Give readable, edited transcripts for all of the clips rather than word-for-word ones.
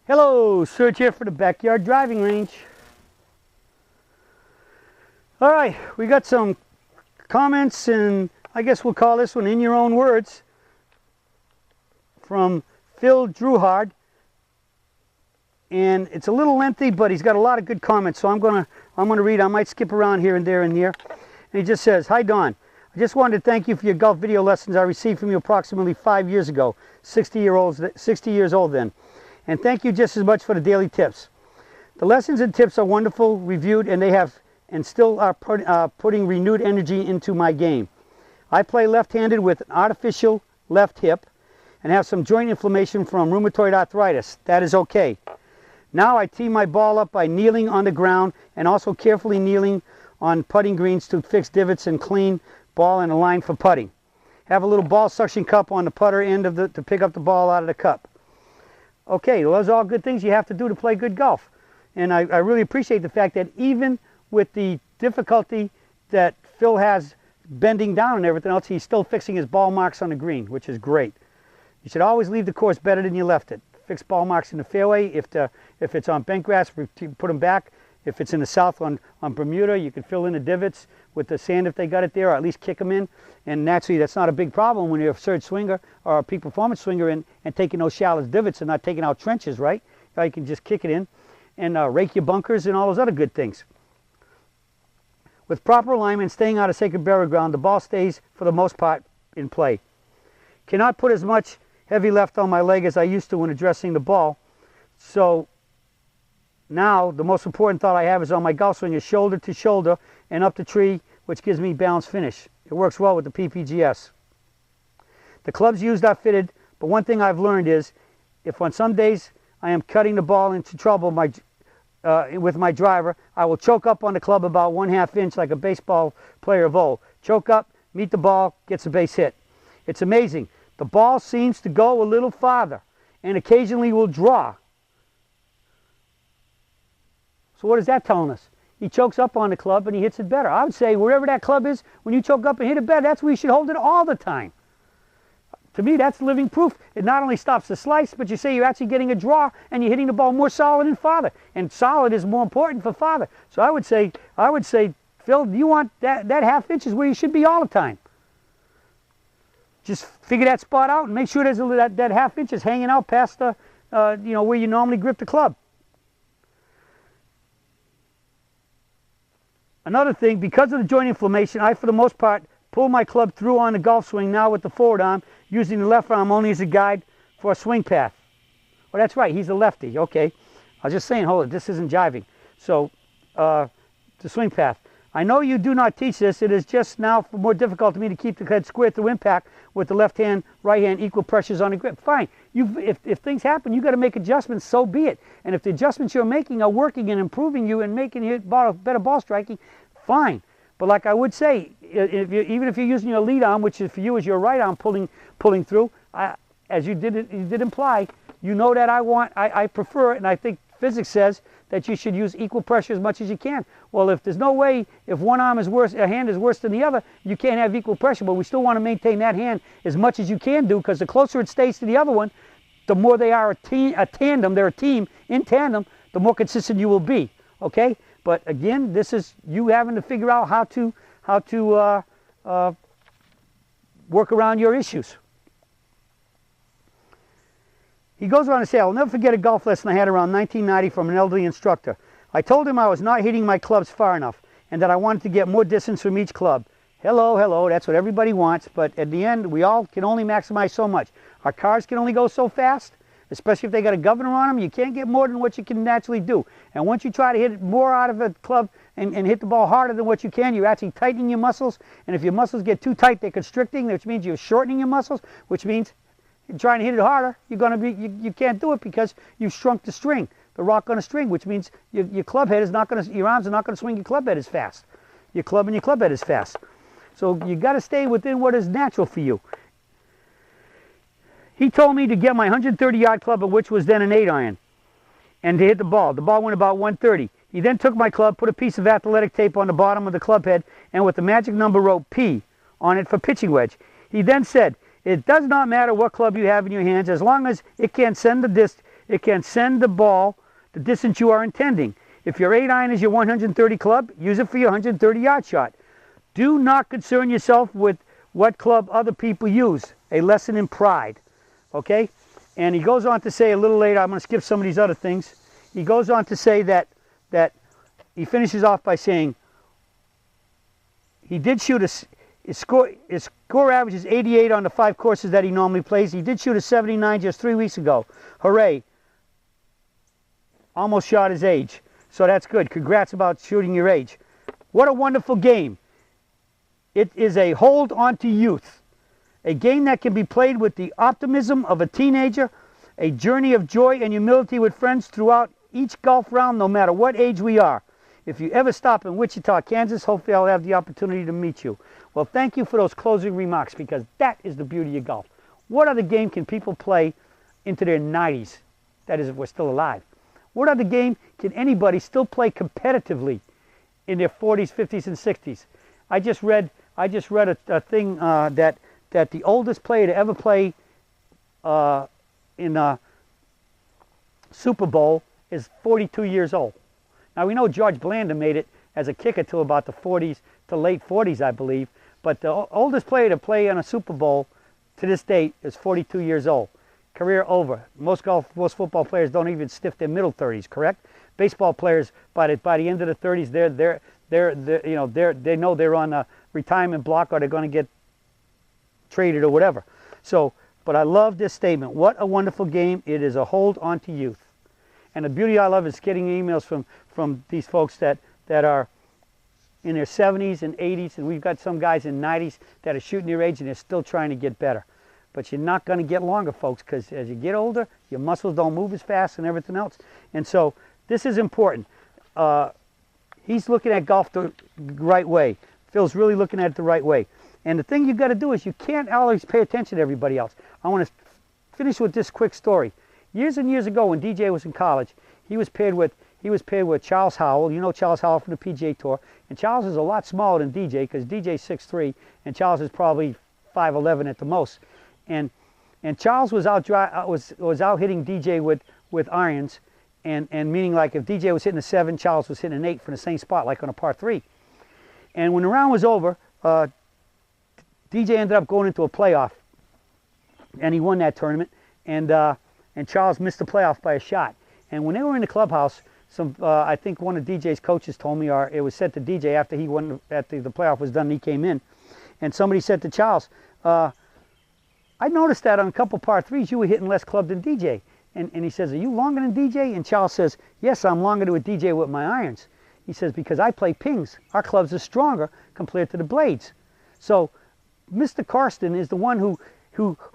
Hello, Serge here for the Backyard Driving Range. All right, we got some comments, and I guess we'll call this one In Your Own Words, from Phil Druhard. And it's a little lengthy, but he's got a lot of good comments, so I'm gonna read. I might skip around here and there and here. And he just says, "Hi Don, I just wanted to thank you for your golf video lessons I received from you approximately 5 years ago, 60 years old then. And thank you just as much for the daily tips. The lessons and tips are wonderful, reviewed, and they have and still are putting renewed energy into my game. I play left-handed with an artificial left hip and have some joint inflammation from rheumatoid arthritis. That is okay. Now I tee my ball up by kneeling on the ground and also carefully kneeling on putting greens to fix divots and clean ball and a line for putting. Have a little ball suction cup on the putter end of to pick up the ball out of the cup." Okay, well, those are all good things you have to do to play good golf. And I really appreciate the fact that even with the difficulty that Phil has bending down and everything else, he's still fixing his ball marks on the green, which is great. You should always leave the course better than you left it. Fix ball marks in the fairway. If it's on bent grass, put them back. If it's in the south on Bermuda, you can fill in the divots with the sand if they got it there, or at least kick them in. And naturally, that's not a big problem when you're a Serge swinger or a peak performance swinger and taking those shallow divots and not taking out trenches, right? You can just kick it in and rake your bunkers and all those other good things. With proper alignment, staying out of sacred burial ground, the ball stays, for the most part, in play. Cannot put as much heavy left on my leg as I used to when addressing the ball. So now the most important thought I have is on my golf swing is shoulder to shoulder and up the tree, which gives me balanced finish. It works well with the PPGS. The clubs used are fitted, but one thing I've learned is if on some days I am cutting the ball into trouble with my driver, I will choke up on the club about 1/2 inch like a baseball player of old. Choke up, meet the ball, gets a base hit. It's amazing. The ball seems to go a little farther and occasionally will draw. So what is that telling us? He chokes up on the club and he hits it better. I would say wherever that club is, when you choke up and hit it better, that's where you should hold it all the time. To me, that's living proof. It not only stops the slice, but you say you're actually getting a draw and you're hitting the ball more solid and farther. And solid is more important for farther. So I would say, Phil, you want that 1/2 inch is where you should be all the time. Just figure that spot out and make sure there's that 1/2 inch is hanging out past the, where you normally grip the club. Another thing, because of the joint inflammation, I, for the most part, pull my club through on the golf swing now with the forward arm, using the left arm only as a guide for a swing path. Well, that's right, he's a lefty. Okay. I was just saying, hold it, this isn't jiving. So, the swing path. I know you do not teach this. It is just now more difficult to me to keep the head square through impact with the left hand, right hand, equal pressures on the grip. Fine. If things happen, you got to make adjustments, so be it. And if the adjustments you're making are working and improving you and making you better ball striking, fine. But like I would say, even if you're using your lead arm, which is for you is your right arm pulling through, as you did imply, you know that I prefer it, and I think physics says that you should use equal pressure as much as you can. Well, if there's no way, if one arm is worse, a hand is worse than the other, you can't have equal pressure, but we still want to maintain that hand as much as you can do, because the closer it stays to the other one, the more they are a tandem, they're a team in tandem, the more consistent you will be, okay? But again, this is you having to figure out how to work around your issues. He goes on to say, "I'll never forget a golf lesson I had around 1990 from an elderly instructor. I told him I was not hitting my clubs far enough and that I wanted to get more distance from each club. Hello, that's what everybody wants, but at the end, we all can only maximize so much. Our cars can only go so fast, especially if they got a governor on them. You can't get more than what you can naturally do. And once you try to hit more out of a club and hit the ball harder than what you can, you're actually tightening your muscles. And if your muscles get too tight, they're constricting, which means you're shortening your muscles, which means trying to hit it harder, you can't do it because you've shrunk the string, the rock on a string, which means your club head is not going to, your arms are not going to swing your club head as fast. Your club and your club head is fast. So you got to stay within what is natural for you. He told me to get my 130-yard club, which was then an 8-iron, and to hit the ball. The ball went about 130. He then took my club, put a piece of athletic tape on the bottom of the club head, and with the magic number wrote P on it for pitching wedge. He then said, "It does not matter what club you have in your hands, as long as it can send the disc It can send the ball the distance you are intending. If your 8-iron is your 130 club, use it for your 130-yard shot. Do not concern yourself with what club other people use. A lesson in pride. Okay? And he goes on to say a little later, I'm going to skip some of these other things. He goes on to say that he finishes off by saying he did shoot his score average is 88 on the 5 courses that he normally plays. He did shoot a 79 just 3 weeks ago. Hooray. Almost shot his age. So that's good. Congrats about shooting your age. What a wonderful game. It is a hold on to youth. A game that can be played with the optimism of a teenager, a journey of joy and humility with friends throughout each golf round, no matter what age we are. If you ever stop in Wichita, Kansas, hopefully I'll have the opportunity to meet you. Well, thank you for those closing remarks, because that is the beauty of golf. What other game can people play into their 90s? That is, if we're still alive. What other game can anybody still play competitively in their 40s, 50s, and 60s? I just read a thing that the oldest player to ever play in a Super Bowl is 42 years old. Now, we know George Blanda made it as a kicker to about the 40s to late 40s, I believe. But the oldest player to play on a Super Bowl to this date is 42 years old. Career over. Most football players don't even sniff their middle 30s, correct? Baseball players, by the end of the 30s, they know they're on a retirement block, or they're going to get traded or whatever. So, but I love this statement. What a wonderful game. It is a hold on to youth. And the beauty I love is getting emails from these folks that are in their 70s and 80s, and we've got some guys in 90s that are shooting their age and they're still trying to get better. But you're not going to get longer, folks, because as you get older, your muscles don't move as fast and everything else. And so this is important. He's looking at golf the right way. Phil's really looking at it the right way. And the thing you've got to do is you can't always pay attention to everybody else. I want to finish with this quick story. Years and years ago, when DJ was in college, he was paired with Charles Howell. You know Charles Howell from the PGA Tour. And Charles is a lot smaller than DJ, because DJ's 6'3", and Charles is probably 5'11" at the most. And Charles was out hitting DJ with irons, and meaning, like, if DJ was hitting a 7, Charles was hitting an 8 from the same spot, like on a par 3. And when the round was over, DJ ended up going into a playoff, and he won that tournament. And Charles missed the playoff by a shot. And when they were in the clubhouse, I think one of DJ's coaches told me, or it was said to DJ after the playoff was done, and he came in, and somebody said to Charles, I noticed that on a couple par 3s you were hitting less club than DJ. And he says, are you longer than DJ? And Charles says, yes, I'm longer than DJ with my irons. He says, because I play pings. Our clubs are stronger compared to the blades. So Mr. Karsten is the one who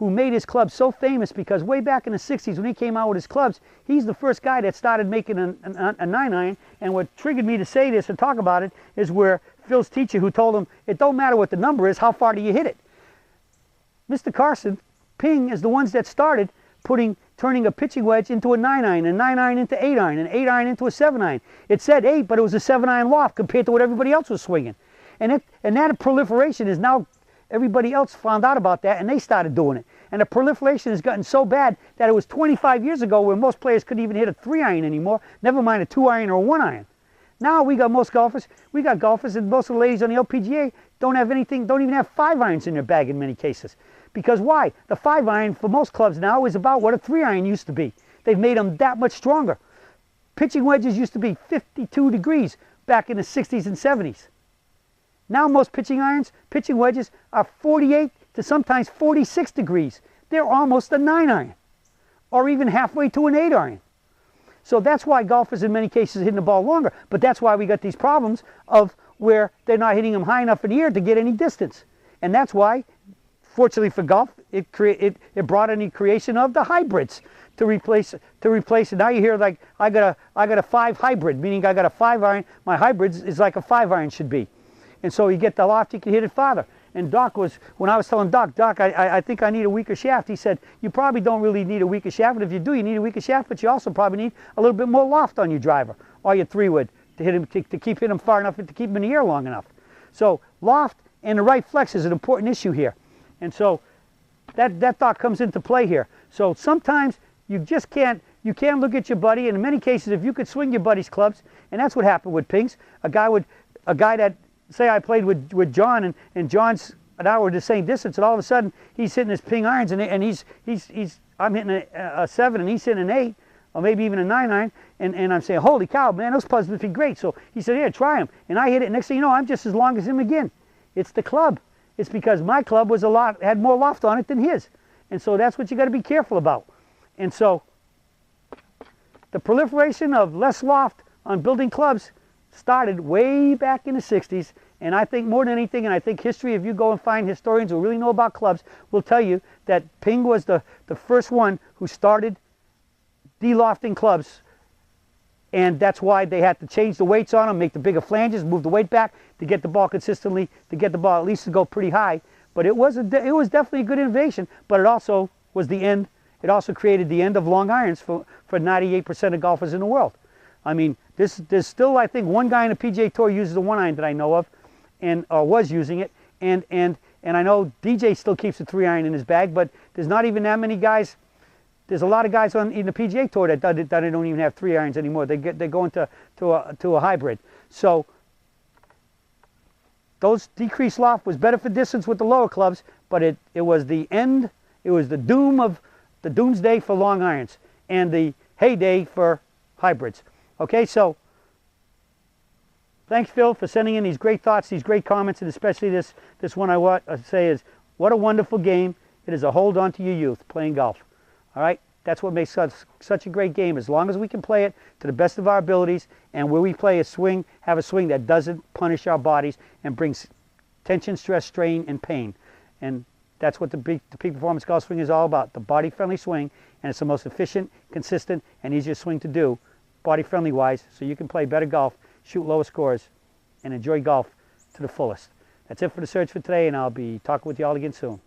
made his club so famous, because way back in the 60s when he came out with his clubs, he's the first guy that started making a 9-iron. And what triggered me to say this and talk about it is where Phil's teacher, who told him, it don't matter what the number is, how far do you hit it? Mr. Karsten, Ping, is the ones that started turning a pitching wedge into a 9-iron, a 9-iron into 8-iron, an 8-iron into a 7-iron. It said 8, but it was a 7-iron loft compared to what everybody else was swinging. And that proliferation is now, everybody else found out about that, and they started doing it. And the proliferation has gotten so bad that it was 25 years ago where most players couldn't even hit a 3-iron anymore, never mind a 2-iron or a 1-iron. Now we got golfers, and most of the ladies on the LPGA don't even have 5-irons in their bag in many cases. Because why? The 5-iron for most clubs now is about what a 3-iron used to be. They've made them that much stronger. Pitching wedges used to be 52 degrees back in the 60s and 70s. Now most pitching wedges are 48 to sometimes 46 degrees. They're almost a 9-iron, or even halfway to an 8-iron. So that's why golfers in many cases are hitting the ball longer. But that's why we got these problems of where they're not hitting them high enough in the air to get any distance. And that's why, fortunately for golf, it brought in the creation of the hybrids to replace it. Now you hear, like, I got a 5 hybrid, meaning I got a 5-iron. My hybrid is like a 5-iron should be. And so you get the loft, you can hit it farther. And Doc when I was telling Doc, I think I need a weaker shaft. He said, you probably don't really need a weaker shaft, but if you do, you need a weaker shaft, but you also probably need a little bit more loft on your driver or your 3-wood to hit him, to keep hitting him far enough, to keep him in the air long enough. So loft and the right flex is an important issue here. And so that thought comes into play here. So sometimes you just can't you can look at your buddy, and in many cases, if you could swing your buddy's clubs, and that's what happened with pings. A guy that, say I played with John, and John's an hour the same distance, and all of a sudden he's hitting his ping irons, and I'm hitting a 7 and he's hitting an 8, or maybe even a 9 iron, and I'm saying, holy cow, man, those putts must be great. So he said, yeah, try them, and I hit it. Next thing you know, I'm just as long as him again. It's the club. It's because my club had more loft on it than his, and so that's what you got to be careful about. And so the proliferation of less loft on building clubs started way back in the 60s, and I think more than anything, and I think history, if you go and find historians who really know about clubs, will tell you that Ping was the first one who started de-lofting clubs, and that's why they had to change the weights on them, make the bigger flanges, move the weight back to get the ball consistently, to get the ball at least to go pretty high. But it was definitely a good innovation, but it also was the end. It also created the end of long irons for 98% of golfers in the world. I mean, there's still, I think, one guy in the PGA Tour uses a 1 iron that I know of, and was using it, and I know DJ still keeps a 3 iron in his bag, but there's not even that many guys. There's a lot of guys in the PGA Tour that don't even have 3 irons anymore. They go into a hybrid. So those decreased loft was better for distance with the lower clubs, but it was the end. It was the doomsday for long irons and the heyday for hybrids. Okay, so thanks, Phil, for sending in these great thoughts, these great comments, and especially this one I want to say is, what a wonderful game. It is a hold on to your youth, playing golf. All right, that's what makes such a great game. As long as we can play it to the best of our abilities, and where we play have a swing that doesn't punish our bodies and brings tension, stress, strain, and pain. And that's what the peak performance golf swing is all about, the body-friendly swing, and it's the most efficient, consistent, and easiest swing to do, body-friendly wise, so you can play better golf, shoot lower scores, and enjoy golf to the fullest. That's it for the Search for today, and I'll be talking with you all again soon.